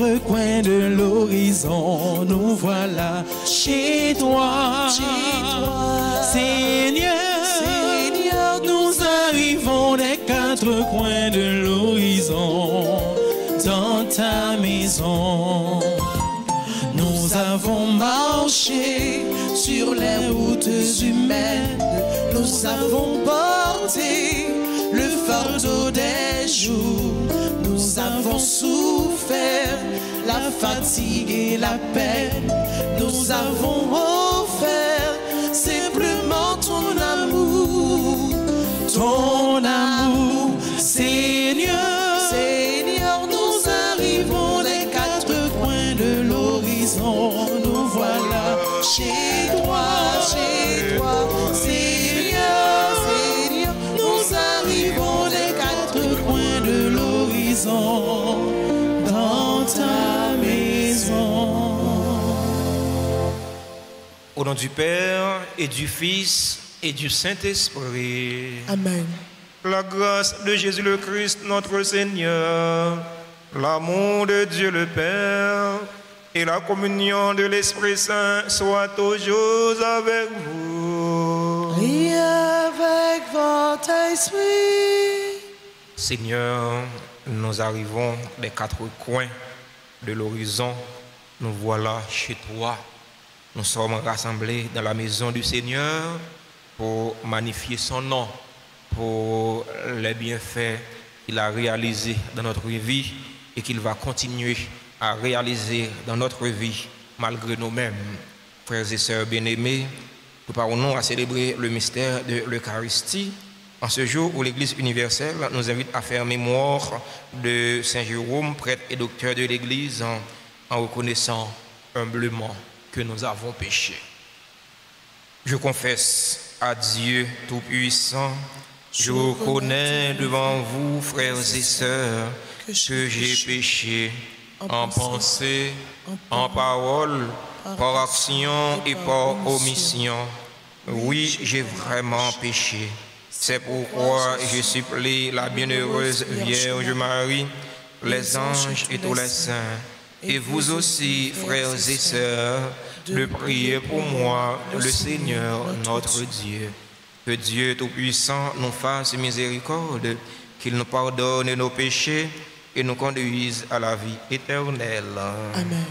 quatre coins de l'horizon, nous voilà chez toi. Seigneur, nous arrivons des quatre coins de l'horizon, dans ta maison. Nous avons marché sur les routes humaines, nous avons porté le fardeau des jours, nous avons souffert la fatigue et la peine, nous avons offert simplement ton amour, Seigneur. Seigneur, nous arrivons des quatre coins de l'horizon, nous voilà chez toi, Seigneur, nous arrivons des quatre coins de l'horizon, dans ta maison. Au nom du Père et du Fils et du Saint-Esprit. Amen. La grâce de Jésus le Christ, notre Seigneur, l'amour de Dieu le Père et la communion de l'Esprit Saint soient toujours avec vous. Et avec votre esprit. Seigneur, nous arrivons des quatre coins de l'horizon. Nous voilà chez toi. Nous sommes rassemblés dans la maison du Seigneur pour magnifier son nom, pour les bienfaits qu'il a réalisés dans notre vie et qu'il va continuer à réaliser dans notre vie malgré nous-mêmes. Frères et sœurs bien-aimés, préparons-nous à célébrer le mystère de l'Eucharistie en ce jour où l'Église universelle nous invite à faire mémoire de Saint Jérôme, prêtre et docteur de l'Église, en reconnaissant humblement que nous avons péché. Je confesse à Dieu Tout-Puissant, je reconnais devant vous, frères et sœurs, que j'ai péché en pensée, en parole, par action et par omission. Oui, j'ai vraiment péché. C'est pourquoi je supplie la bienheureuse Vierge Marie, les anges et tous les saints, et vous aussi, frères et sœurs, de prier pour moi, le Seigneur notre Dieu. Que Dieu Tout-Puissant nous fasse miséricorde, qu'il nous pardonne nos péchés et nous conduise à la vie éternelle. Amen.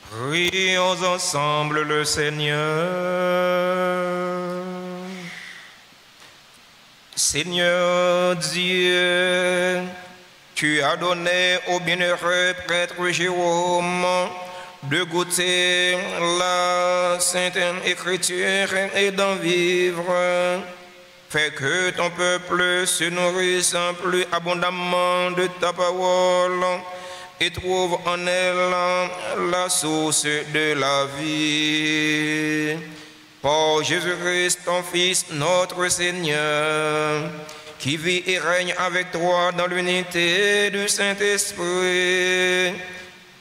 Prions ensemble le Seigneur. Seigneur Dieu, tu as donné au bienheureux prêtre Jérôme de goûter la Sainte Écriture et d'en vivre. Fais que ton peuple se nourrisse plus abondamment de ta parole et trouve en elle la source de la vie. Par Jésus-Christ, ton Fils, notre Seigneur, qui vit et règne avec toi dans l'unité du Saint-Esprit,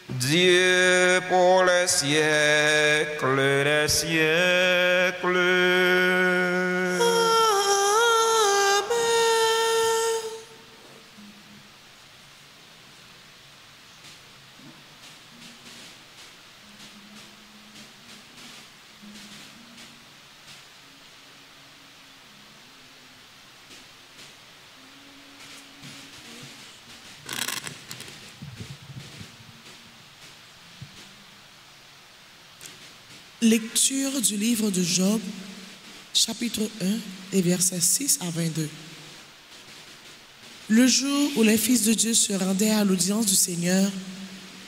Dieu pour les siècles des siècles. Lecture du livre de Job, chapitre 1, et versets 6 à 22. Le jour où les fils de Dieu se rendaient à l'audience du Seigneur,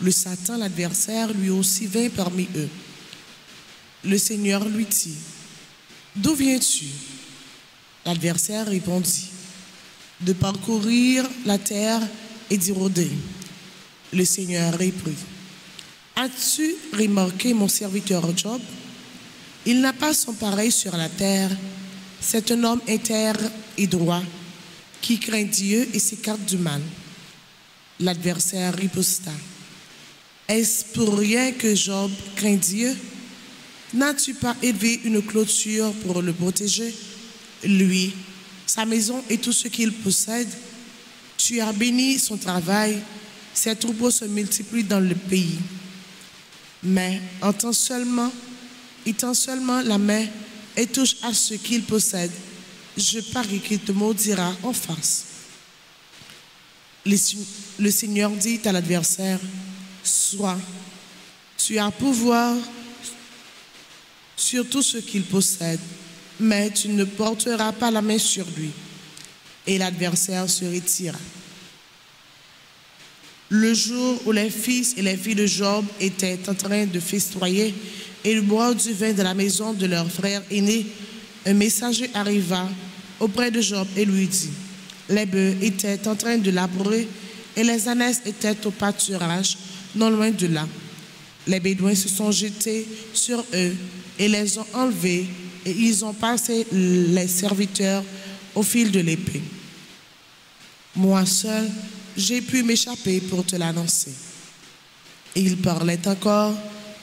le Satan, l'adversaire, lui aussi vint parmi eux. Le Seigneur lui dit, « D'où viens-tu » L'adversaire répondit, « De parcourir la terre et d'y rôder. » Le Seigneur reprit, As-tu remarqué mon serviteur Job? Il n'a pas son pareil sur la terre. C'est un homme intègre et droit, qui craint Dieu et s'écarte du mal. L'adversaire riposta. Est-ce pour rien que Job craint Dieu? N'as-tu pas élevé une clôture pour le protéger? Lui, sa maison et tout ce qu'il possède. Tu as béni son travail, ses troupeaux se multiplient dans le pays. Mais étends seulement la main et touche à ce qu'il possède, je parie qu'il te maudira en face. Le Seigneur dit à l'adversaire, Sois, tu as pouvoir sur tout ce qu'il possède, mais tu ne porteras pas la main sur lui. Et l'adversaire se retira. Le jour où les fils et les filles de Job étaient en train de festoyer et de boire du vin de la maison de leur frère aîné, un messager arriva auprès de Job et lui dit, les bœufs étaient en train de labourer et les ânesses étaient au pâturage, non loin de là. Les Bédouins se sont jetés sur eux et les ont enlevés et ils ont passé les serviteurs au fil de l'épée. Moi seul, j'ai pu m'échapper pour te l'annoncer. Et il parlait encore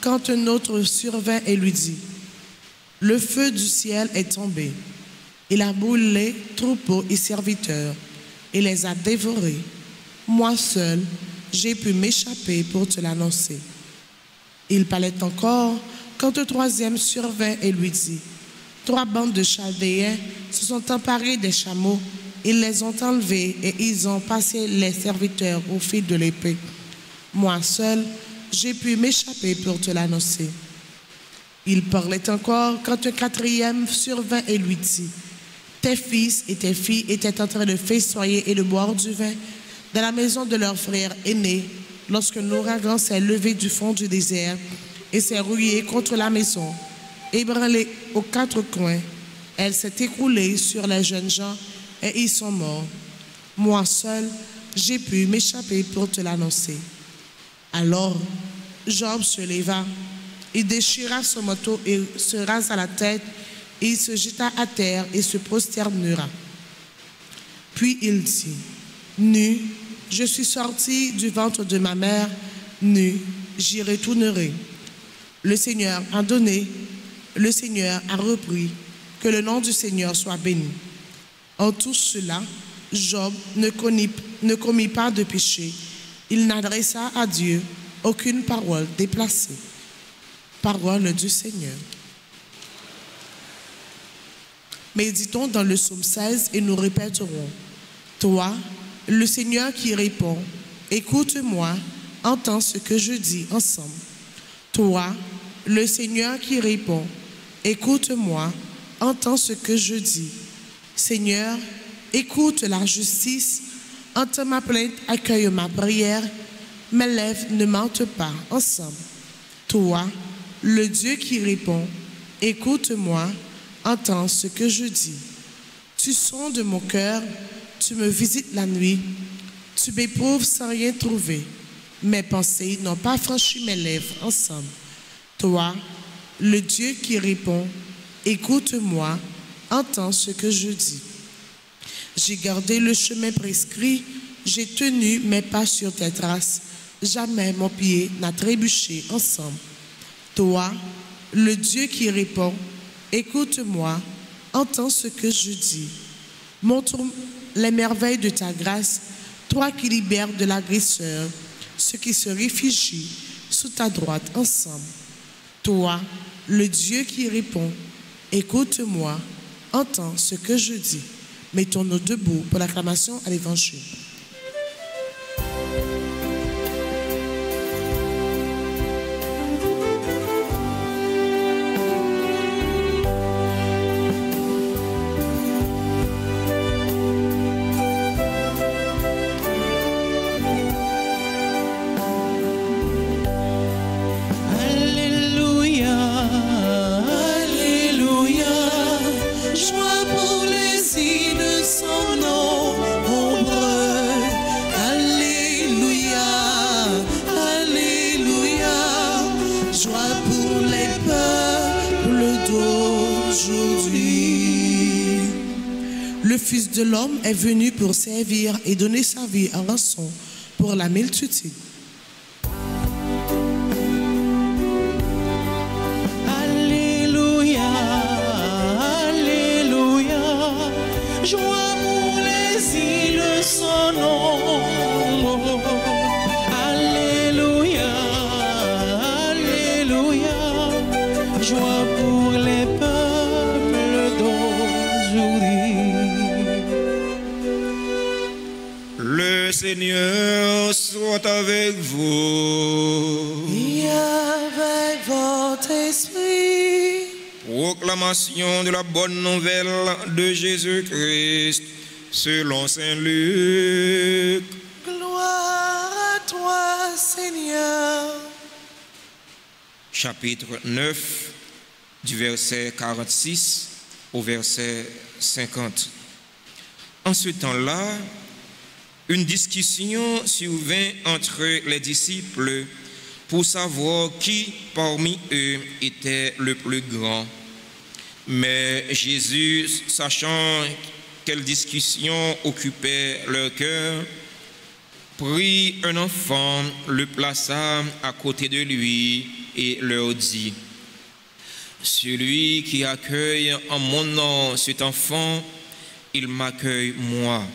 quand un autre survint et lui dit, le feu du ciel est tombé. Il a brûlé troupeaux et serviteurs et les a dévorés. Moi seul, j'ai pu m'échapper pour te l'annoncer. Il parlait encore quand un troisième survint et lui dit, 3 bandes de Chaldéens se sont emparés des chameaux. Ils les ont enlevés et ils ont passé les serviteurs au fil de l'épée. Moi seul, j'ai pu m'échapper pour te l'annoncer. Il parlait encore quand un 4e survint et lui dit, tes fils et tes filles étaient en train de festoyer et de boire du vin dans la maison de leur frère aîné lorsque l'ouragan s'est levé du fond du désert et s'est rouillé contre la maison. Ébranlée aux 4 coins, elle s'est écroulée sur les jeunes gens et ils sont morts. Moi seul, j'ai pu m'échapper pour te l'annoncer. Alors, Job se leva, il déchira son manteau et se rasa la tête, et il se jeta à terre et se prosternera. Puis il dit, nu, je suis sorti du ventre de ma mère, nu, j'y retournerai. Le Seigneur a donné, le Seigneur a repris, que le nom du Seigneur soit béni. En tout cela, Job ne commit pas de péché. Il n'adressa à Dieu aucune parole déplacée. Parole du Seigneur. Méditons dans le psaume 16 et nous répéterons. Toi, le Seigneur qui répond, écoute-moi, entends ce que je dis ensemble. Toi, le Seigneur qui répond, écoute-moi, entends ce que je dis. Seigneur, écoute la justice, entends ma plainte, accueille ma prière, mes lèvres ne mentent pas, ensemble. Toi, le Dieu qui répond, écoute-moi, entends ce que je dis. Tu sondes mon cœur, tu me visites la nuit, tu m'éprouves sans rien trouver. Mes pensées n'ont pas franchi mes lèvres ensemble. Toi, le Dieu qui répond, écoute-moi, entends ce que je dis. J'ai gardé le chemin prescrit, j'ai tenu mes pas sur tes traces. Jamais mon pied n'a trébuché ensemble. Toi, le Dieu qui répond, écoute-moi, entends ce que je dis. Montre les merveilles de ta grâce, toi qui libères de l'agresseur, ceux qui se réfugient sous ta droite ensemble. Toi, le Dieu qui répond, écoute-moi, entends ce que je dis. Mettons-nous debout pour l'acclamation à l'Évangile. Le Fils de l'homme est venu pour servir et donner sa vie en rançon pour la multitude. Alléluia, Alléluia, joie pour les îles son nom. Alléluia, Alléluia, joie pour les peuples d'aujourd'hui. Le Seigneur soit avec vous. Et avec votre esprit. Proclamation de la bonne nouvelle de Jésus-Christ selon Saint Luc. Gloire à toi, Seigneur. Chapitre 9, du verset 46 au verset 50. En ce temps-là, une discussion survint entre les disciples pour savoir qui parmi eux était le plus grand. Mais Jésus, sachant quelle discussion occupait leur cœur, prit un enfant, le plaça à côté de lui et leur dit: celui qui accueille en mon nom cet enfant, il m'accueille moi.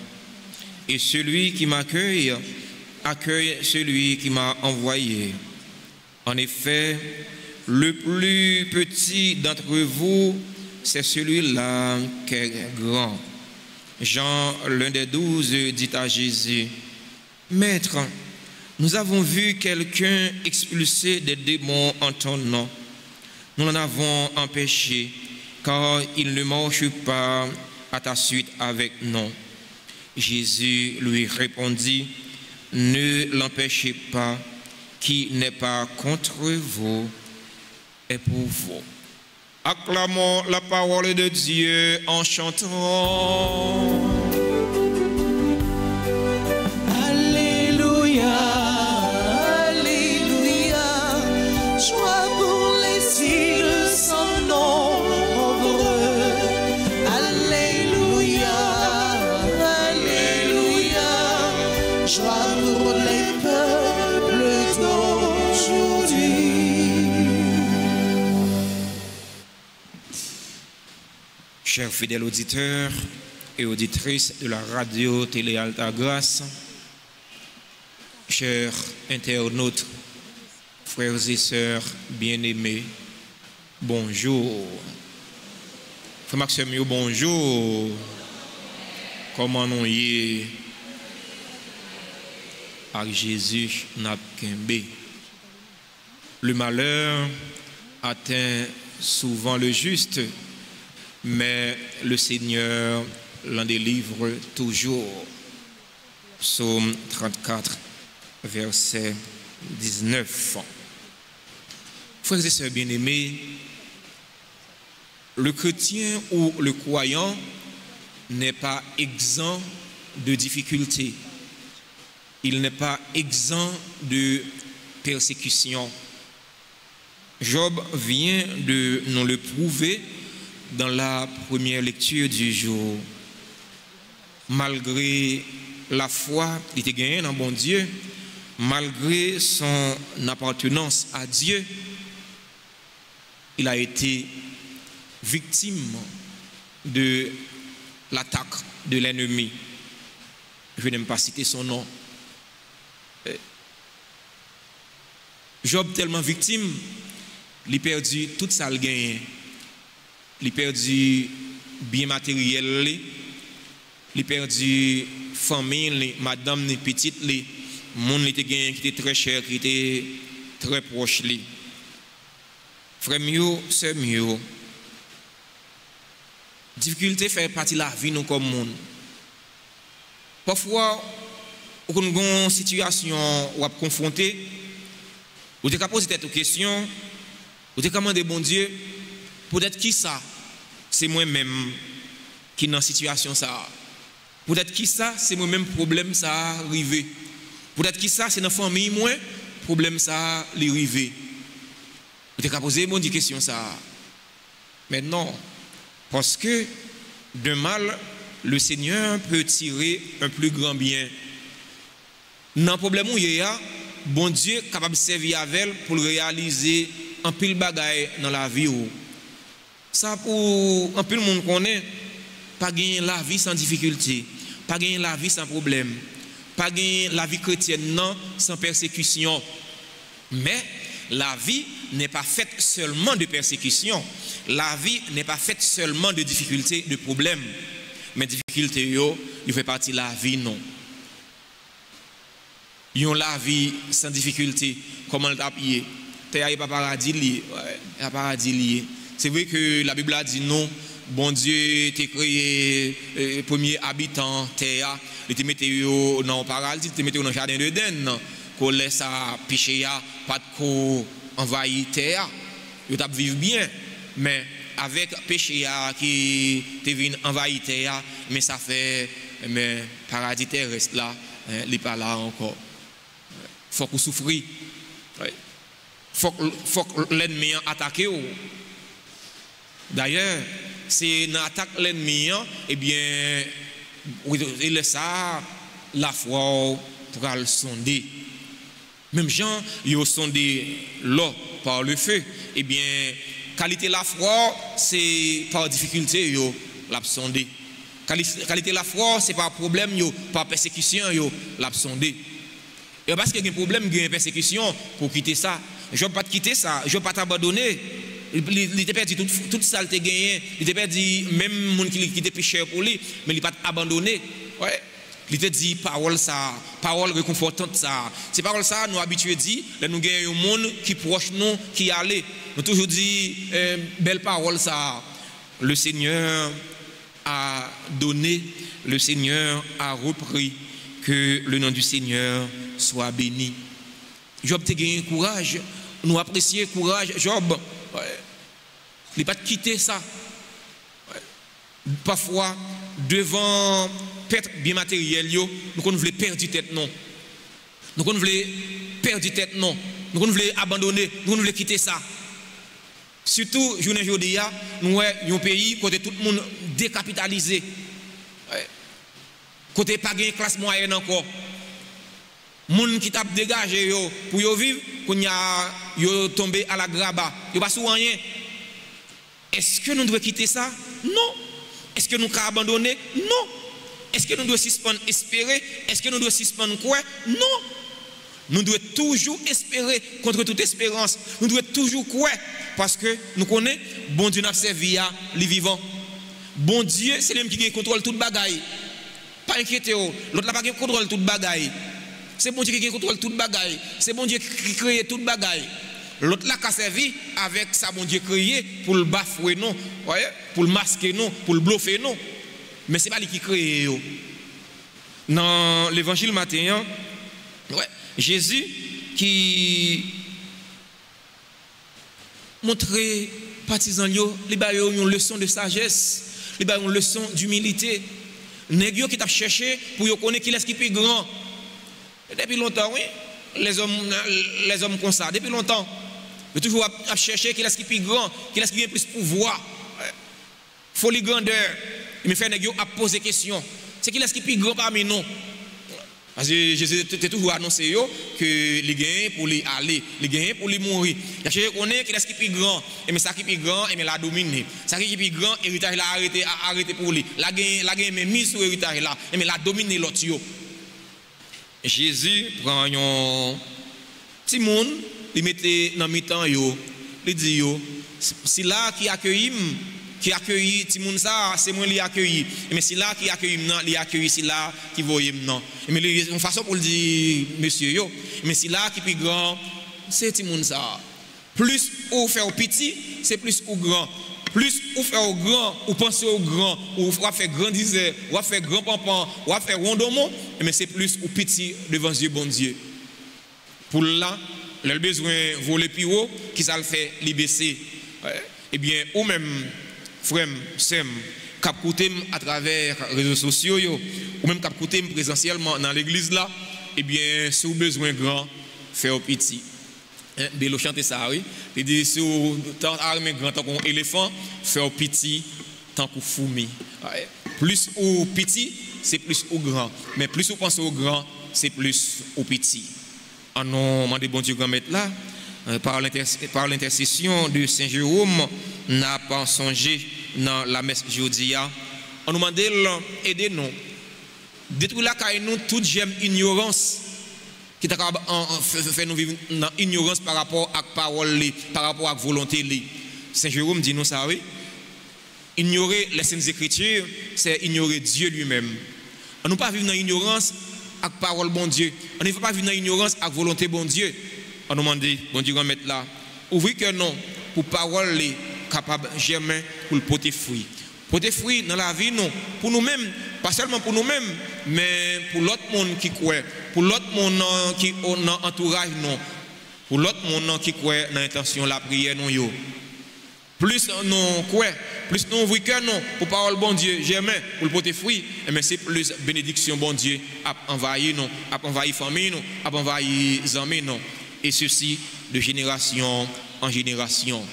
Et celui qui m'accueille, accueille celui qui m'a envoyé. En effet, le plus petit d'entre vous, c'est celui-là qui est grand. Jean, l'un des 12, dit à Jésus: Maître, nous avons vu quelqu'un expulser des démons en ton nom. Nous l'en avons empêché, car il ne marche pas à ta suite avec nous. Jésus lui répondit: ne l'empêchez pas, qui n'est pas contre vous est pour vous. Acclamons la parole de Dieu en chantant. Alléluia, Alléluia, joie pour les îles sans nombre. Alléluia, Alléluia, joie pour les peuples d'aujourd'hui. Chers fidèles auditeurs et auditrices de la radio Télé Alta Grâce, chers internautes, frères et sœurs bien-aimés, bonjour. Frère Maxime, bonjour. Comment nous y est? Avec Jésus n'a qu'un. Le malheur atteint souvent le juste, mais le Seigneur l'en délivre toujours. Psaume 34, verset 19. Frères et sœurs bien-aimés, le chrétien ou le croyant n'est pas exempt de difficultés. Il n'est pas exempt de persécution. Job vient de nous le prouver dans la première lecture du jour. Malgré la foi, il était gagné dans bon Dieu, malgré son appartenance à Dieu, il a été victime de l'attaque de l'ennemi. Je n'aime pas citer son nom. Job tellement victime, il a perdu tout ça le gain. Il a perdu bien matériel, il a perdu famille, madame, les petites, les monde qui était très cher, qui était très proche. Frère mieux, sœur mieux. Difficulté fait partie de la vie nous comme monde. Parfois, on a une situation où on est confronté, vous avez posé cette question, vous avez demandé bon Dieu, peut-être qui ça, c'est moi-même qui est dans cette situation ça. Peut-être qui ça, c'est moi-même problème ça arrivé. Peut-être qui ça, c'est dans la famille moi, problème ça arrivé. Vous avez posé bon Dieu question ça. Mais non, parce que de mal, le Seigneur peut tirer un plus grand bien. Dans le problème où il y a, bon Dieu est capable de servir avec elle pour réaliser un pile bagaille dans la vie. Ça pour un peu le monde connaît, pas gagner la vie sans difficulté, pas gagner la vie sans problème, pas gagner la vie chrétienne non sans persécution. Mais la vie n'est pas faite seulement de persécution. La vie n'est pas faite seulement de difficultés, de problèmes. Mais difficultés, il fait partie de la vie, non. Yon la vie sans difficulté, comment le tapier? Terre n'est pas paradis lié, ouais, paradis lié. C'est vrai que la Bible a dit non, bon Dieu t'a créé premier habitant terre, il te mette dans le paradis, il te mette dans le jardin d'Éden, qu'on laisse à péché, pas de co envahir terre, il t'a vivre bien, mais avec péché qui te vient envahir terre, mais ça fait mais paradis terrestre là, il n'est pas là encore. Faut qu'on souffre. Faut que l'ennemi attaque. D'ailleurs, c'est dans l'attaque de l'ennemi, eh bien, il laisse ça, la foi pour le sonder. Même gens, ils ont sondé l'eau par le feu. Eh bien, qualité de la foi, c'est par difficulté, ils l'ont sondé. Qualité de la foi, c'est par problème, par persécution, ils l'ont sondé. Et parce qu'il y a un problème, il y a une persécution pour quitter ça. Je ne vais pas te quitter ça, je ne vais pas t'abandonner. Il t'a perdu toute ça, il t'a gagné. Il t'a perdu même les gens qui étaient plus chers pour lui, mais il ne pas abandonné. Ouais. Il t'a dit parole ça, parole réconfortante ça. Ces paroles ça, nous habitués dit, nous gagnons un monde qui proche nous, qui allait. Nous toujours dit belle parole ça. Le Seigneur a donné, le Seigneur a repris. Que le nom du Seigneur soit béni. Job t'a gagné courage. Nous apprécions courage. Job, il n'a pas quitté ça. Ouais. Parfois, devant perte bien matériel, nous voulons perdre tête non. Nous voulons perdre tête non. Nous voulons abandonner. Nous voulons quitter ça. Surtout, journée aujourd'hui, nous avons un pays où tout le monde décapitalisé. Ouais. Côté pas gain classe moyenne encore. Moun qui t'a dégagé yo pour yo vivre, qu'on y a yo tombé à la graba, yo pas sous rien. Est-ce que nous devons quitter ça? Non. Est-ce que nous devons abandonner? Non. Est-ce que nous devons suspendre espérer? Est-ce que nous devons suspendre quoi? Non. Nous devons toujours espérer contre toute espérance. Nous devons toujours quoi? Parce que nous connaissons bon Dieu n'a servi à les vivants. Bon Dieu, c'est lui qui contrôle toute bagaille. Pas inquiétez vous, l'autre n'a pas qui contrôle toute bagaille. C'est bon Dieu qui contrôle toute bagaille. C'est bon Dieu qui crée toute bagaille. L'autre là qui a servi avec ça bon Dieu créé pour le bafouer non, voyez, pour le masquer non, pour le bluffer non. Mais c'est pas lui qui crée. Dans l'évangile matin, ouais, Jésus qui montrer partisans yo, li ba yo une leçon de sagesse, li ba une leçon d'humilité. Nèg yo qui t'a cherché pour yo connaître qui est qui plus grand. Depuis longtemps, oui, les hommes comme ça, depuis longtemps, ils toujours à chercher qui est qui plus grand, qui est qui a plus pouvoir. Folie grandeur. Il me fait nèg yo à poser question. C'est qui est qui plus grand parmi nous? Parce que Jésus a toujours annoncé que les gagnent pour les aller, les gagnent pour les mourir. Il a cherché connaître qui est qui plus grand, et mais ça qui plus grand, et mais la dominer. Ça qui plus grand, héritage là arrêté pour lui. La gagne mais mise sur héritage là, et mais la dominer l'autre yo. Jésus prend un petit monde, il mettait dans mi-temps yo, il dit yo, si là qui accueille ti moun ça c'est moi li accueilli mais si là qui accueille non li accueilli si là qui voyait non mais une façon pour le dire monsieur yo mais si là qui plus grand c'est ti moun ça plus ou faire au petit c'est plus ou grand plus ou faire au grand ou penser au grand ou faire grandiser ou faire grand pampan ou faire rondomon mais c'est plus ou petit devant Dieu bon Dieu pour là le besoin voler plus haut qui ça le fait li baisser et bien ou même frère sem cap côté à travers les réseaux sociaux ou même cap côté présentiellement dans l'église là et bien si vous besoin grand faire petit de le chanter ça oui il dit si vous tant armé grand tant qu'un éléphant faire petit tant qu'un fourmi plus ou petit c'est plus ou grand mais plus vous pensez au grand c'est plus au petit en nom de bon Dieu grand maître là par l'intercession de Saint Jérôme n'a pas songé dans la messe jodia on nous demande aider nous détruire la caille nous toute j'aime ignorance qui t'a fait nous vivre dans ignorance par rapport à parole par rapport à volonté Saint Jérôme dit nous ça oui ignorer les saintes écritures c'est ignorer Dieu lui-même on ne peut pas vivre dans ignorance avec parole bon Dieu on ne peut pas vivre dans ignorance avec volonté bon Dieu on nous demande bon Dieu remettre là ouvrir que non pour parole capable germer pour le porter fruit. Porter fruit dans la vie non pour nous-mêmes, pas seulement pour nous-mêmes, mais pour l'autre monde qui croit, pour l'autre monde qui dans entourage non, pour l'autre monde qui croit dans l'intention la prière non yo. Plus non croit, plus non ouvrir cœur non pour parole bon Dieu germer pour le porter fruit, mais c'est plus bénédiction bon Dieu a envahi non, a envahi famille non, a envahi amis non et ceci de génération en génération.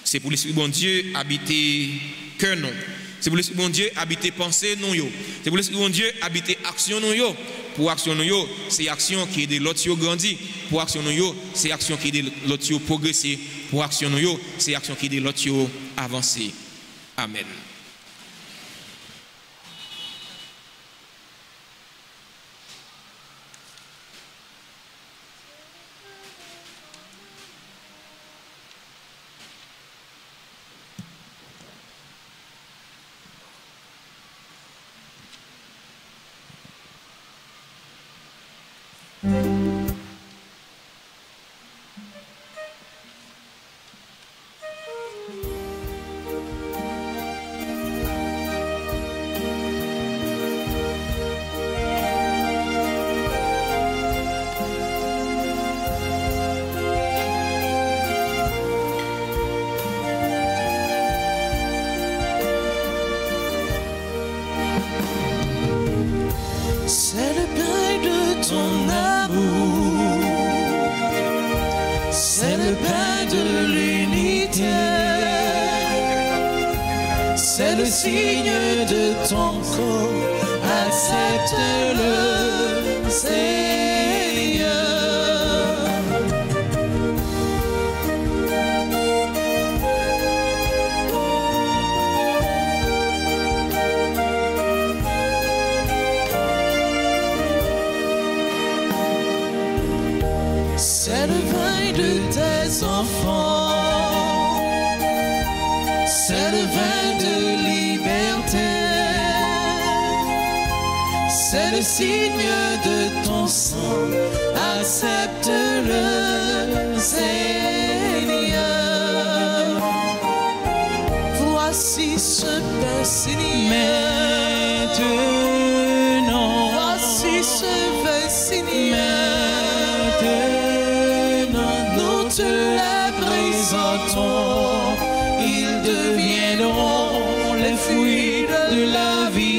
C'est pour l'Esprit bon Dieu habiter cœur non. C'est pour l'Esprit bon Dieu habiter pensée non yo. C'est pour l'Esprit bon Dieu habiter action non yo. Pour action non yo, c'est action qui aide l'autre yo grandir. Pour action non yo, c'est action qui aide l'autre yo progresser. Pour action non yo, c'est action qui aide l'autre yo avancer. Amen. C'est le pain de ton amour, c'est le pain de l'unité, c'est le signe de ton corps, accepte-le, Seigneur. C'est le vin de tes enfants, c'est le vin de liberté, c'est le signe de ton sang, accepte-le, Seigneur. Voici ce pain, Seigneur. Maintenant, voici ce vin, Seigneur. Nous te la présentons. les fruits de la vie.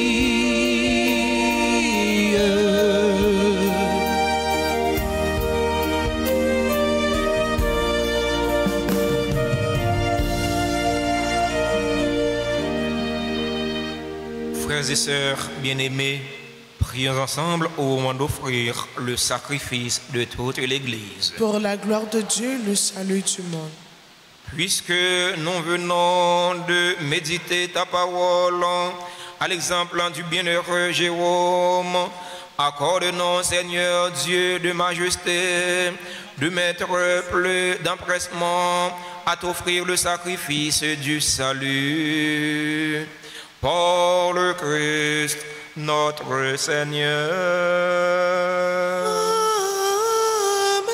Frères et sœurs bien-aimés, prions ensemble au moment d'offrir le sacrifice de toute l'Église. Pour la gloire de Dieu, le salut du monde. Puisque nous venons de méditer ta parole, à l'exemple du bienheureux Jérôme, accorde-nous, Seigneur Dieu de majesté, de mettre plus d'empressement à t'offrir le sacrifice du salut. Par le Christ, notre Seigneur. Amen.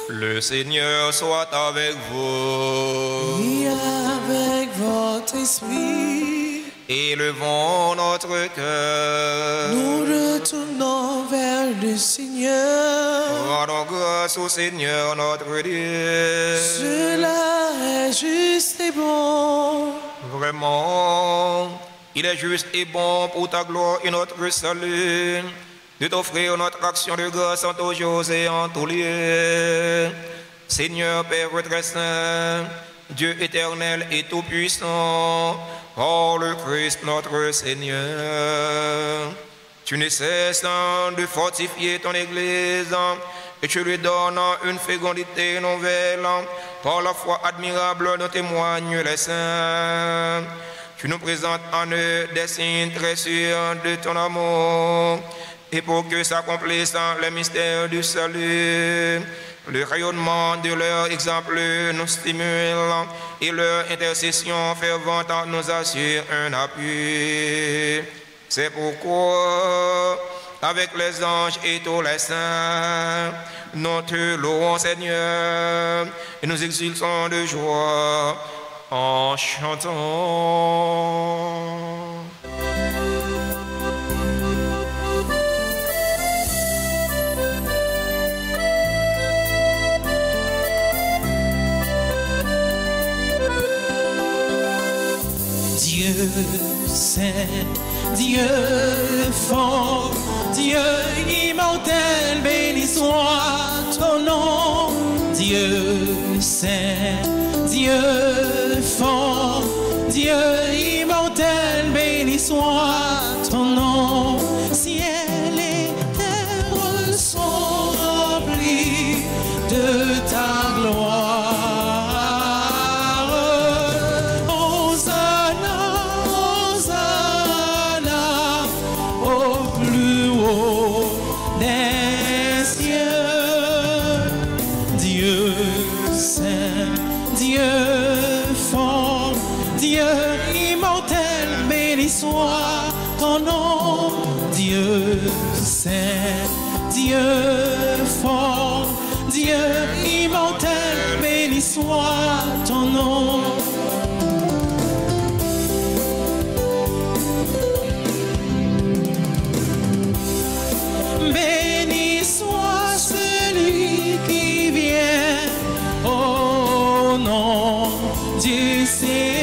Le Seigneur soit avec vous. Et avec votre esprit. Élevons notre cœur. Nous retournons vers le Seigneur. Rendons grâce au Seigneur notre Dieu. Cela est juste et bon. Vraiment, il est juste et bon pour ta gloire et notre salut de t'offrir notre action de grâce en tous jours et en tous lieux. Seigneur Père très saint, Dieu éternel et tout-puissant, par le Christ notre Seigneur, tu ne cesses de fortifier ton Église et tu lui donnes une fécondité nouvelle. Par la foi admirable dont témoignent les saints, tu nous présentes en eux des signes très sûrs de ton amour. Et pour que s'accomplissent les mystères du salut, le rayonnement de leur exemple nous stimule et leur intercession fervente nous assure un appui. C'est pourquoi, avec les anges et tous les saints, nous te louons, Seigneur, et nous exultons de joie en chantant. Dieu saint, Dieu fort, Dieu immortel, béni soit ton nom. Dieu saint, Dieu fort, Dieu immortel, béni soit ton nom. Ciel et terre sont remplis de ta gloire. Soit ton nom, Dieu saint, Dieu fort, Dieu immortel, béni soit ton nom. Béni soit celui qui vient au nom du Seigneur.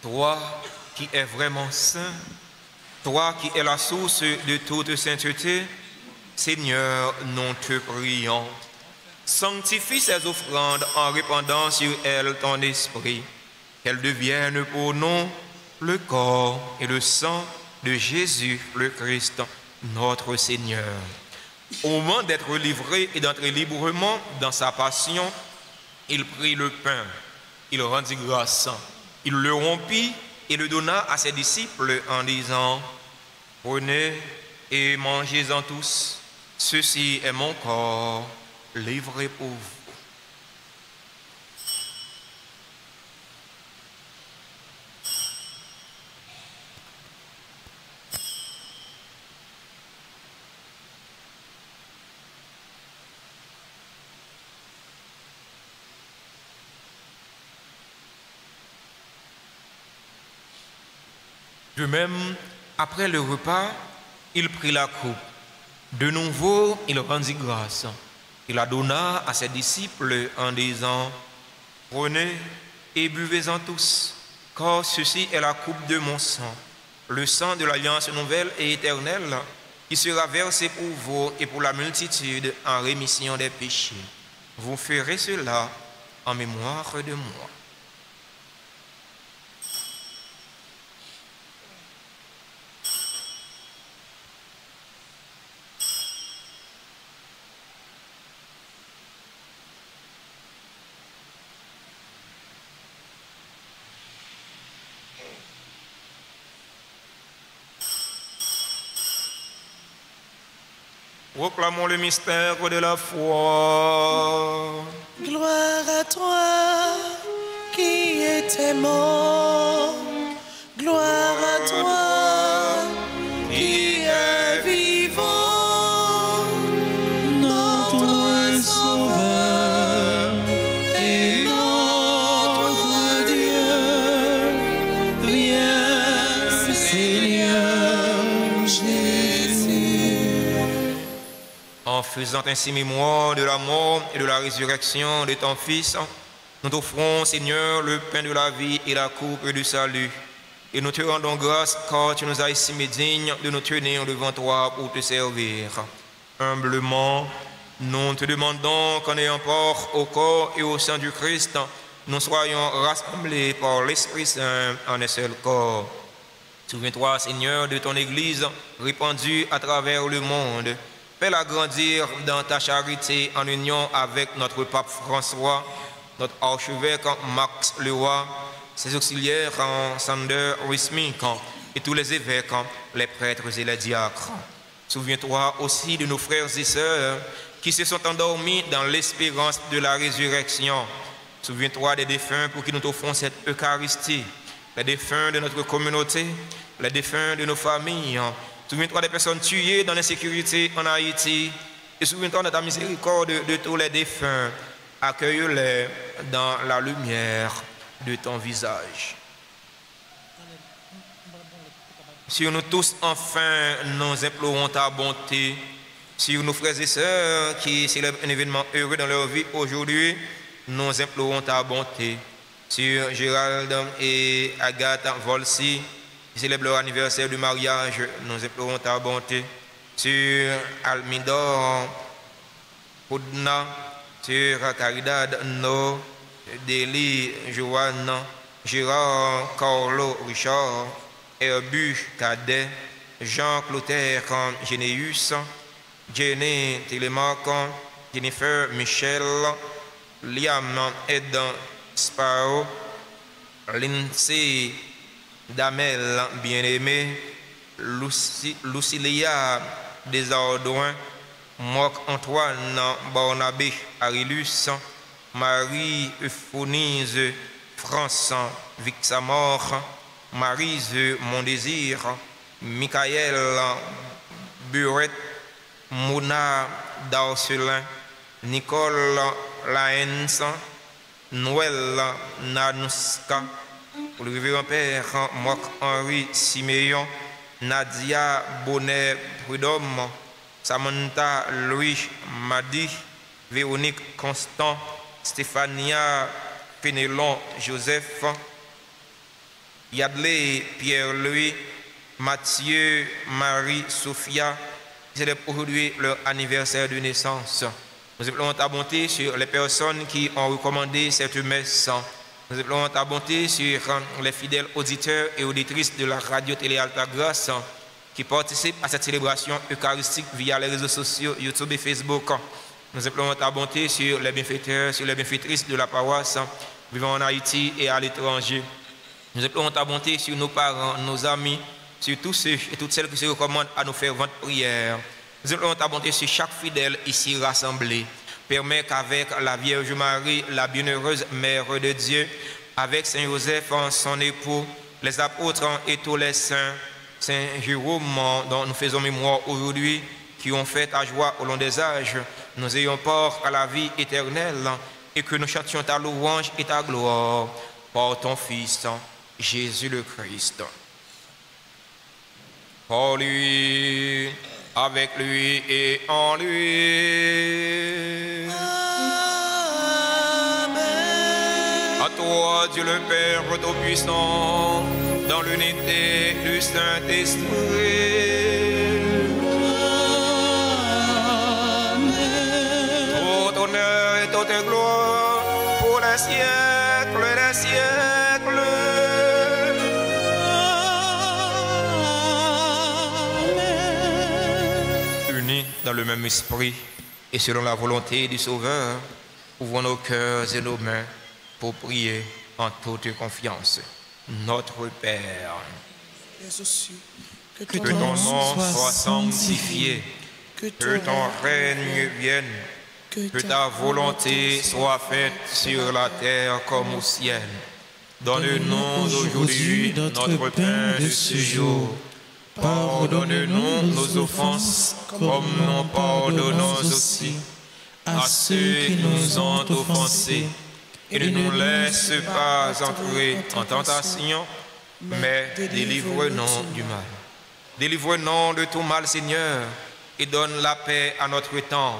Toi qui es vraiment saint, toi qui es la source de toute sainteté, Seigneur, nous te prions. Sanctifie ces offrandes en répandant sur elles ton esprit, qu'elles deviennent pour nous le corps et le sang de Jésus le Christ, notre Seigneur. Au moment d'être livré et d'entrer librement dans sa passion, il prit le pain, il rendit grâce, il le rompit et le donna à ses disciples en disant: prenez et mangez-en tous, ceci est mon corps livré pour vous. De même, après le repas, il prit la coupe. De nouveau, il rendit grâce. Il la donna à ses disciples en disant, « Prenez et buvez-en tous, car ceci est la coupe de mon sang, le sang de l'alliance nouvelle et éternelle, qui sera versé pour vous et pour la multitude en rémission des péchés. Vous ferez cela en mémoire de moi. » Proclamons le mystère de la foi. Gloire à toi qui étais mort. Gloire à toi qui est vivant. Notre Sauveur et notre Dieu. Viens, Seigneur Jésus. En faisant ainsi mémoire de la mort et de la résurrection de ton Fils, nous t'offrons, Seigneur, le pain de la vie et la coupe du salut. Et nous te rendons grâce car tu nous as estimés dignes de nous tenir devant toi pour te servir. Humblement, nous te demandons qu'en ayant part au corps et au sang du Christ, nous soyons rassemblés par l'Esprit Saint en un seul corps. Souviens-toi, Seigneur, de ton Église répandue à travers le monde. Fais-la grandir dans ta charité en union avec notre pape François, notre archevêque Max Leroy, ses auxiliaires Sander Wismink et tous les évêques, les prêtres et les diacres. Souviens-toi aussi de nos frères et sœurs qui se sont endormis dans l'espérance de la résurrection. Souviens-toi des défunts pour qui nous t'offrons cette Eucharistie, les défunts de notre communauté, les défunts de nos familles. Souviens-toi des personnes tuées dans l'insécurité en Haïti et souviens-toi de ta miséricorde de tous les défunts. Accueille-les dans la lumière de ton visage. Sur nous tous, enfin, nous implorons ta bonté. Sur nos frères et sœurs qui célèbrent un événement heureux dans leur vie aujourd'hui, nous implorons ta bonté. Sur Gérald et Agathe Volsi, qui célèbrent leur anniversaire du mariage, nous implorons ta bonté. Sur Almidor, Poudna, sur Caridad, No, Deli, Joanne, Gérard, Carlo, Richard, Herbu, Cadet, Jean-Clotaire, Généus, Jenny, Télémac, Jennifer, Michel, Liam, Ed, Sparrow, Lindsay, Damel, bien-aimé, Lucilia, Desardouin, Marc-Antoine, Barnabé, Arilus, Marie, Euphonie, France, Vixamor, Marise, Mon Désir, Michael, Burette, Mona, Darcelin, Nicole, Laens, Noël, Nanouska, pour le révérend père Marc-Henri Siméon, Nadia Bonnet Prudhomme, Samantha Louis Madi, Véronique Constant, Stéphania Pénélon Joseph, Yadley Pierre-Louis, Mathieu Marie Sophia, qui célèbrent aujourd'hui leur anniversaire de naissance. Nous implorons ta bonté sur les personnes qui ont recommandé cette messe. Nous implorons ta bonté sur les fidèles auditeurs et auditrices de la radio-télé Alta Grâce qui participent à cette célébration eucharistique via les réseaux sociaux YouTube et Facebook. Nous implorons ta bonté sur les bienfaiteurs, sur les bienfaitrices de la paroisse vivant en Haïti et à l'étranger. Nous implorons ta bonté sur nos parents, nos amis, sur tous ceux et toutes celles qui se recommandent à nous faire votre prière. Nous implorons ta bonté sur chaque fidèle ici rassemblé. Permets qu'avec la Vierge Marie, la bienheureuse Mère de Dieu, avec Saint Joseph, son époux, les apôtres et tous les saints, Saint Jérôme, dont nous faisons mémoire aujourd'hui, qui ont fait ta joie au long des âges, nous ayons part à la vie éternelle et que nous chantions ta louange et ta gloire par ton Fils, Jésus le Christ. Pour lui, avec lui et en lui. Amen. À toi, Dieu le Père Tout-Puissant, dans l'unité du Saint-Esprit. Amen. Tout honneur et toute gloire pour les siècles des siècles. Unis dans le même esprit et selon la volonté du Sauveur, ouvrons nos cœurs et nos mains pour prier en toute confiance. Notre Père, Que que ton nom soit sanctifié, que ton règne vienne, que ta volonté soit faite sur la terre comme au ciel. Donne-nous aujourd'hui notre pain de ce jour. Pardonne-nous nos offenses, comme nous pardonnons aussi à ceux qui nous ont offensés. Et ne nous laisse pas entrer en tentation, mais délivre-nous du mal. Délivre-nous de tout mal, Seigneur, et donne la paix à notre temps.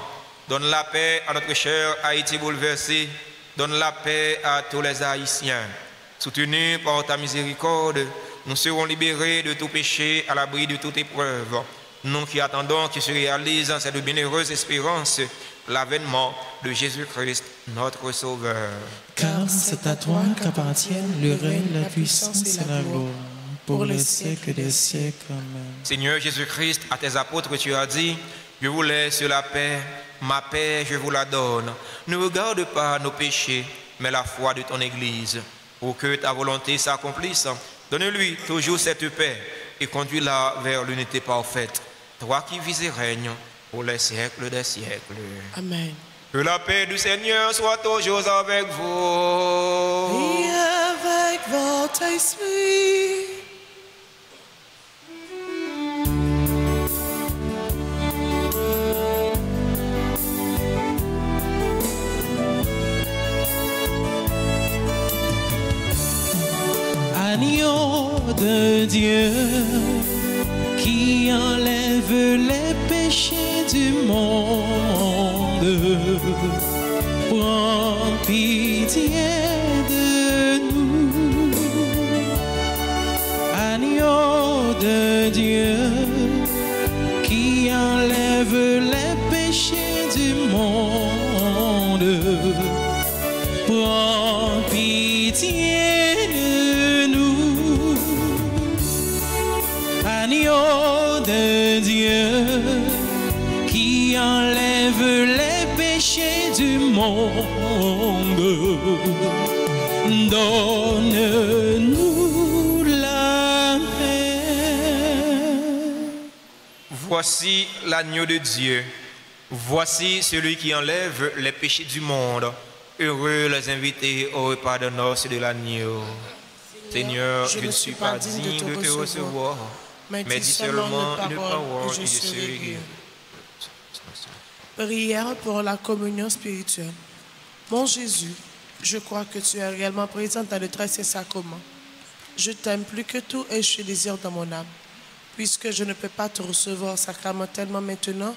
Donne la paix à notre cher Haïti bouleversé. Donne la paix à tous les Haïtiens. Soutenus par ta miséricorde, nous serons libérés de tout péché à l'abri de toute épreuve. Nous qui attendons qu'il se réalise en cette bienheureuse espérance, l'avènement de Jésus-Christ, notre Sauveur. Car c'est à toi qu'appartiennent le règne, la puissance et la gloire, pour les siècles des siècles. Amen. Seigneur Jésus-Christ, à tes apôtres, tu as dit, je vous laisse la paix, ma paix je vous la donne. Ne regarde pas nos péchés, mais la foi de ton Église. Pour que ta volonté s'accomplisse, donne-lui toujours cette paix et conduis-la vers l'unité parfaite. Toi qui vis et règnes pour les siècles des siècles. Amen. Que la paix du Seigneur soit toujours avec vous. Et avec votre esprit. Agneau de Dieu qui enlève les péchés du monde, prends pitié de nous. Agneau de Dieu qui enlève les péchés du monde, prends pitié de nous. Agneau de Dieu qui enlève les péchés du monde, donne-nous la paix. Voici l'agneau de Dieu. Voici celui qui enlève les péchés du monde. Heureux les invités au repas de noces de l'agneau. Seigneur, je ne suis pas digne de te recevoir, mais dis seulement une parole et je serai guéri. Prière pour la communion spirituelle. Mon Jésus, je crois que tu es réellement présent dans le très saint sacrement. Je t'aime plus que tout et je désire dans mon âme. Puisque je ne peux pas te recevoir sacramentellement maintenant,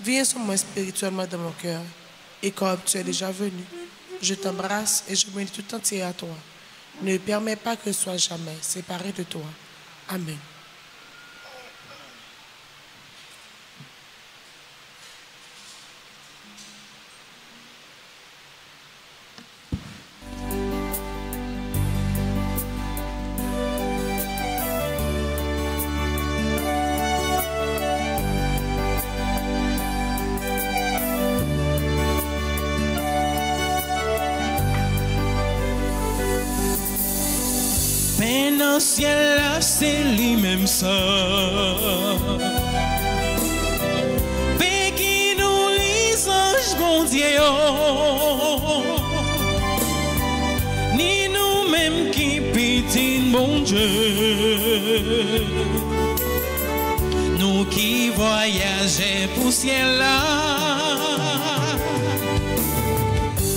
viens sur moi spirituellement dans mon cœur. Et comme tu es déjà venu, je t'embrasse et je me lie tout entier à toi. Ne permets pas que je sois jamais séparé de toi. Amen. Dans le ciel là, c'est lui-même ça. Paix qui nous les anges bon Dieu, ni nous-mêmes qui pétine bon Dieu. Nous qui voyageons pour ciel là,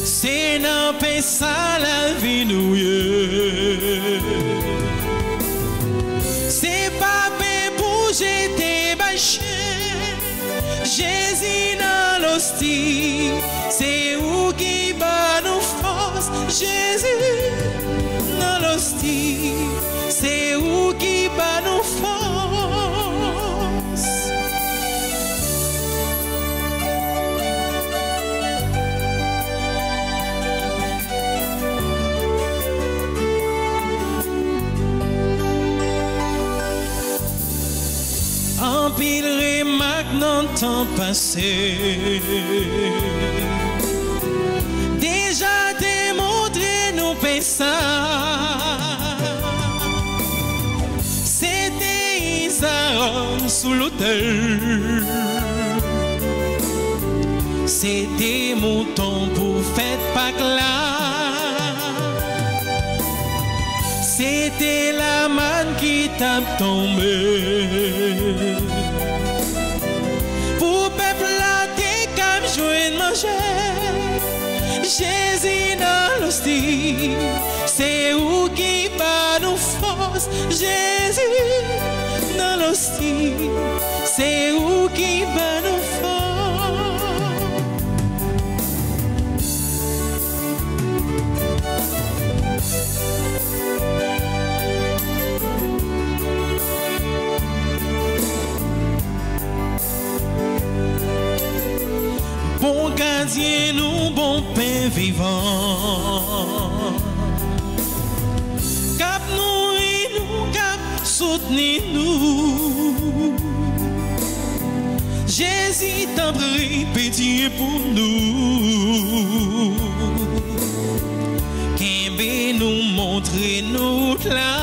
c'est dans paix ça la vie nous. C'est pas paix pour Jésus. Jésus dans l'hostie, c'est où qui bat nos forces. Jésus dans l'hostie, c'est où qui bat nos forces. En pile remarque dans le temps passé, déjà démontré nos péchés. C'était Isaïe sous l'autel, c'était mouton pour fête Pâques là. C'était la manne qui t'a tombé. Pour peuple là, t'es comme jouer de manger. Jésus dans l'hostie, c'est où qui bat nos forces. Jésus dans l'hostie, c'est où qui bat nos forces. Bon gardien, nous, bon pain vivant. Cap nourrir nous, cap soutenir nous. Jésus t'a pris pitié pour nous. Qu'aimez nous montrer nous là.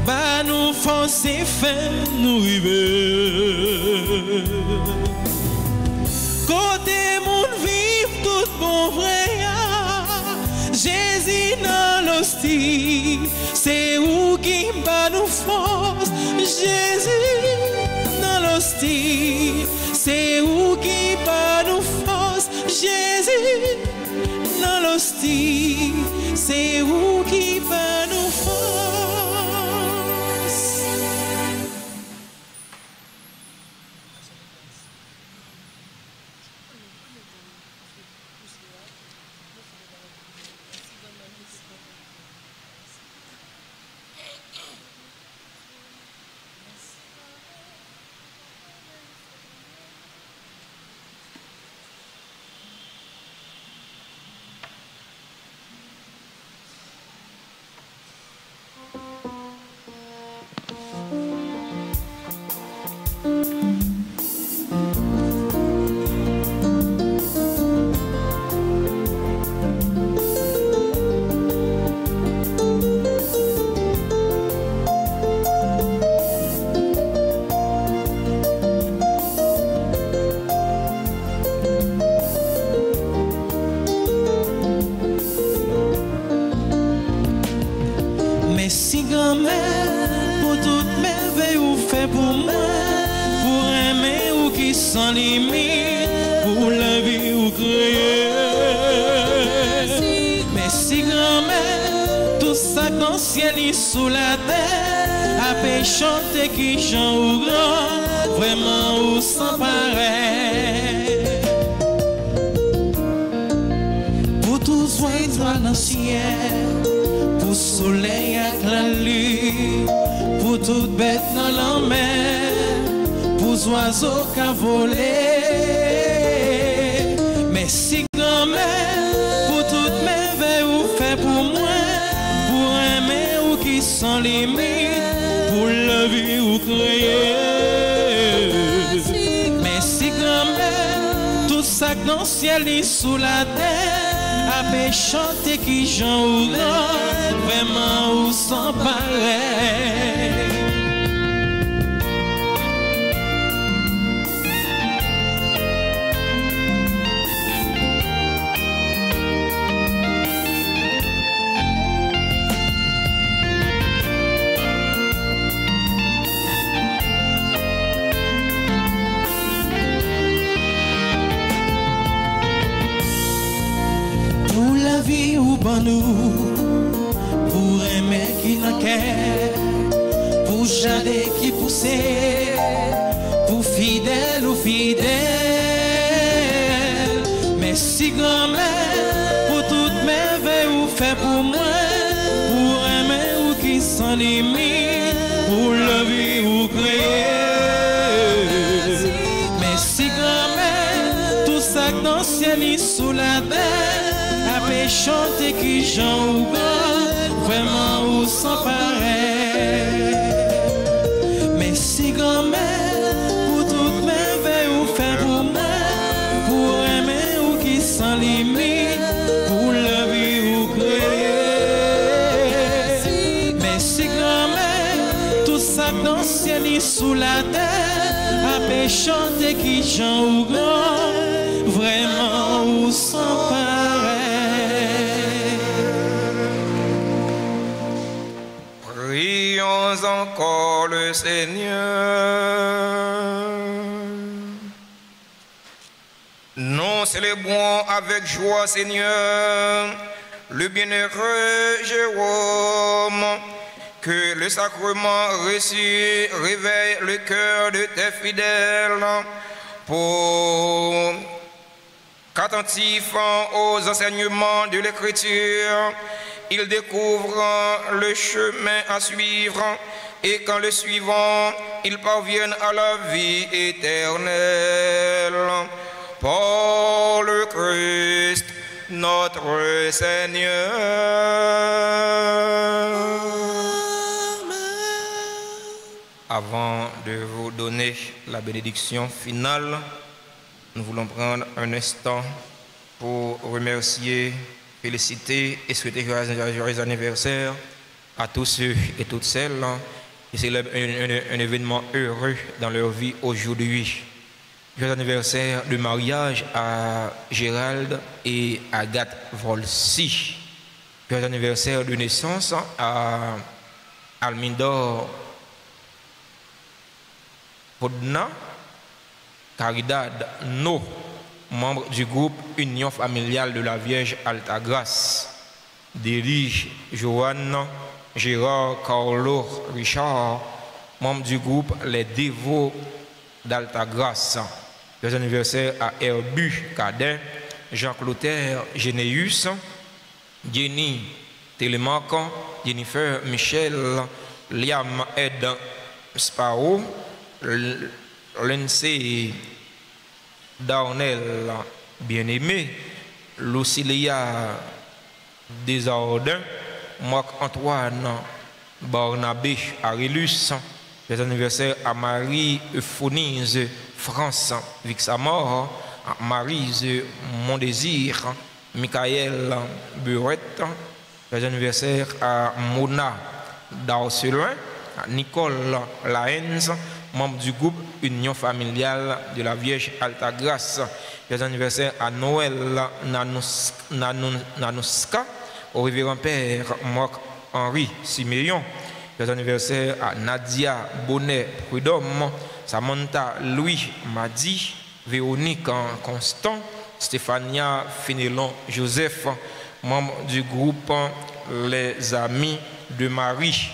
Bah nous forcer faire nous river. Côté monde vive tout bon vrai. Jésus dans l'hostie, c'est où qui bat nous force. Jésus dans l'hostie, c'est où qui bat nous force. Jésus dans l'hostie, c'est où qui bat nous force. Merci grand-mère pour toute merveille ou fait pour moi, pour aimer ou qui sans limite, pour la vie ou créer. Merci grand-mère, tout ça dans le ciel et sous la terre, après chanter qui chante ou grand, vraiment ou sans pareil. Pour tous oiseaux dans le ciel, pour soleil avec la lune, pour toute bête dans la mer, pour oiseaux qui volé. Merci grand-mère pour toute merveille ou fait pour moi, pour aimer ou qui sans limite, pour la vie ou créer. Merci grand-mère, tout ça dans le ciel et sous la terre, après chanter qui j'en ou vraiment ou sans pareil. Vie ou ban nous, pour aimer qui n'a qu'est, pour jardin qui poussait, pour fidèle ou fidèle. Merci grand-mère pour toutes merveilles ou fait pour moi, pour aimer ou qui sans limite, pour la vie ou créer. Merci grand-mère, tout ça dans le ciel et sous la terre, après chanter qui j'en ou vraiment ou sans pareil. Merci grand-mère pour toutes merveilles ou fait pour moi, pour aimer ou qui sans limite, pour la vie ou créer. Merci grand-mère, tout ça dans le ciel et sous la terre, après chanter qui j'en ou vraiment ou sans pareil. Prions encore le Seigneur. Nous célébrons avec joie, Seigneur, le bienheureux Jérôme, que le sacrement reçu réveille le cœur de tes fidèles pour qu'attentifs aux enseignements de l'Écriture, ils découvrent le chemin à suivre et qu'en le suivant, ils parviennent à la vie éternelle. Par le Christ, notre Seigneur. Avant de vous donner la bénédiction finale, nous voulons prendre un instant pour remercier, féliciter et souhaiter joyeux anniversaire à tous ceux et toutes celles qui célèbrent un événement heureux dans leur vie aujourd'hui. Joyeux anniversaire de mariage à Gérald et Agathe Volsi. Joyeux anniversaire de naissance à Almindor Podna Caridad No, membre du groupe Union familiale de la Vierge Altagrace. Dirige Joanne Gérard Carlo Richard, membre du groupe Les Dévots d'Altagrace. Joyeux anniversaire à Herbu Cadet, Jean-Clotaire Généus, Jenny Télémac, Jennifer Michel, Liam Ed Sparrow, Lindsay Darnell Bien-Aimé, Lucilia Desordins, Marc-Antoine Barnabé Arilus. Les anniversaires à Marie Euphonise France Vixamor, à Marise Mondésir, Michael Burette. Les anniversaires à Mona Darcelin, à Nicole Laenz, membre du groupe Union familiale de la Vierge Altagrace. Les anniversaires à Noël Nanouska, au révérend père Marc-Henri Siméon. Les anniversaires à Nadia Bonnet Prudhomme, Samantha Louis Madi, Véronique Constant, Stéphania Fénélon Joseph, membre du groupe Les Amis de Marie.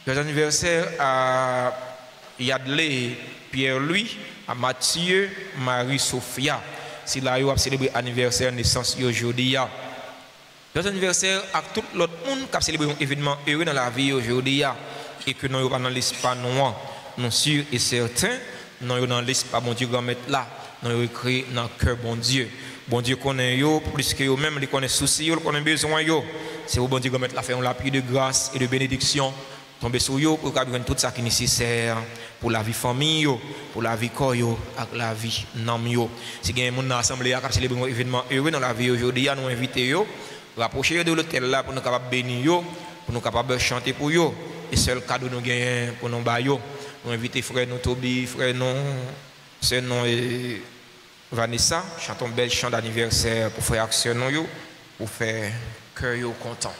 Les anniversaires à Yadley Pierre-Louis, à Mathieu Marie-Sophia. Si là, vous avez célébré l'anniversaire de naissance aujourd'hui. Les anniversaires à tout l'autre monde qui a célébré un événement heureux dans la vie aujourd'hui et que nous sommes dans l'espace noir. Nous sommes sûrs et certains, nous sommes dans l'espace bon Dieu mettre là, nous sommes créés dans le cœur bon Dieu. Bon Dieu connaît yo plus que yo même, il connaît souci, il connaît besoin yo. C'est au bon Dieu mettre là faire un appui de grâce et de bénédiction. Tomber sur eux pour qu'ils tout ça qui est nécessaire pour la vie famille, pour la vie corps, et la vie nam yo. Si il y a des gens dans l'assemblée qui célèbrent un événement heureux dans la vie aujourd'hui, nous invitons rapprocher de l'hôtel là pour nous capables bénir, pour nous capables chanter pour eux. Et seul cadeau nous gagnons pour nous bailler. Nous invitons frère nous Toby, frère nous, c'est nous et Vanessa, chantons un bel chant d'anniversaire pour faire action nous, pour faire cœur content.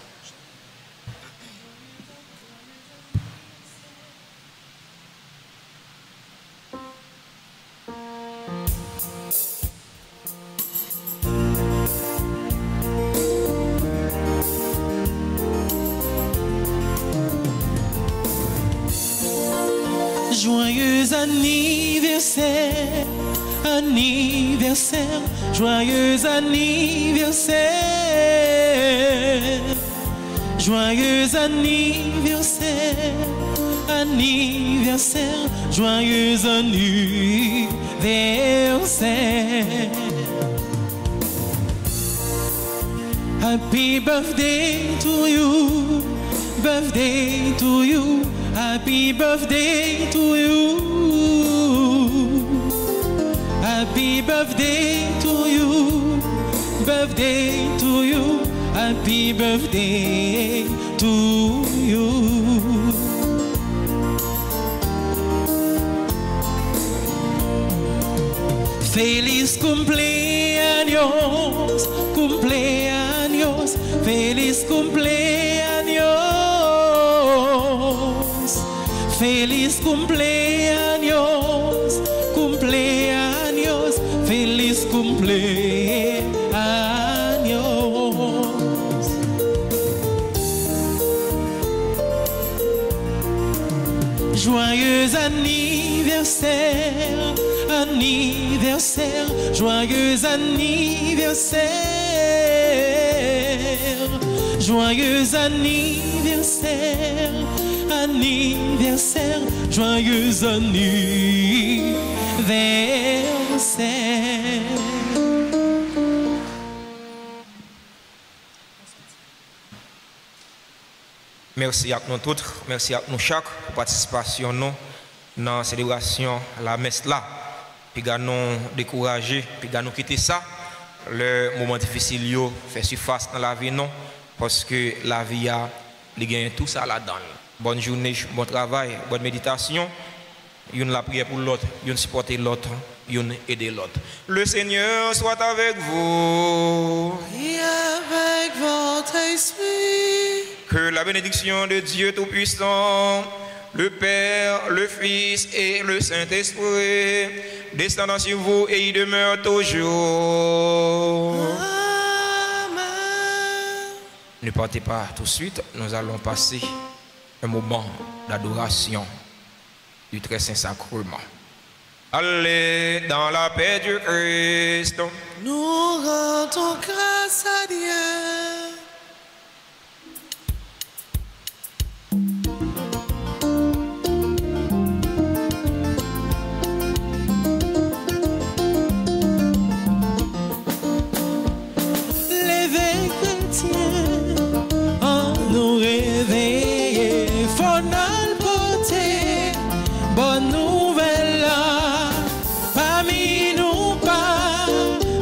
anniversaire, anniversaire, joyeux anniversaire, joyeux anniversaire, anniversaire, joyeux anniversaire. Happy birthday to you, birthday to you, happy birthday to you, happy birthday to you, birthday to you, happy birthday to you. Feliz cumpleaños, cumpleaños, feliz cumpleaños, feliz cumpleaños, cumpleaños, feliz cumpleaños. Joyeux anniversaire, anniversaire, joyeux anniversaire, joyeux anniversaire, anniversaire, joyeux anniversaire. Merci à nous tous, merci à nous chaque pour participation nous dans la célébration la messe là. Puis nous décourager, puis nous quitter ça. Le moment difficile yo fait surface dans la vie non parce que la vie a gagne tout ça là-dedans. Bonne journée, bon travail, bonne méditation. Une la prière pour l'autre, une supporter l'autre, une aider l'autre. Le Seigneur soit avec vous. Et avec votre esprit. Que la bénédiction de Dieu Tout-Puissant, le Père, le Fils et le Saint-Esprit descendant sur vous et y demeure toujours. Amen. Ne partez pas tout de suite, nous allons passer un moment d'adoration du très saint sacrement. Allez dans la paix du Christ. Nous rendons grâce à Dieu. Bonne nouvelle là, parmi nous pas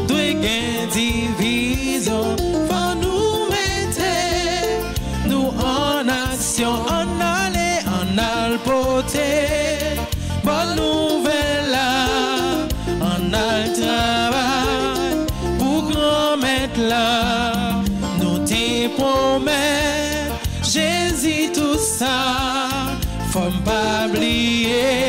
de gain division, faut nous mettre nous en action, en aller, en alpoter. Bonne nouvelle là, en al travail, pour grand mettre là, nous te promet, Jésus tout ça. Faut pas oublier.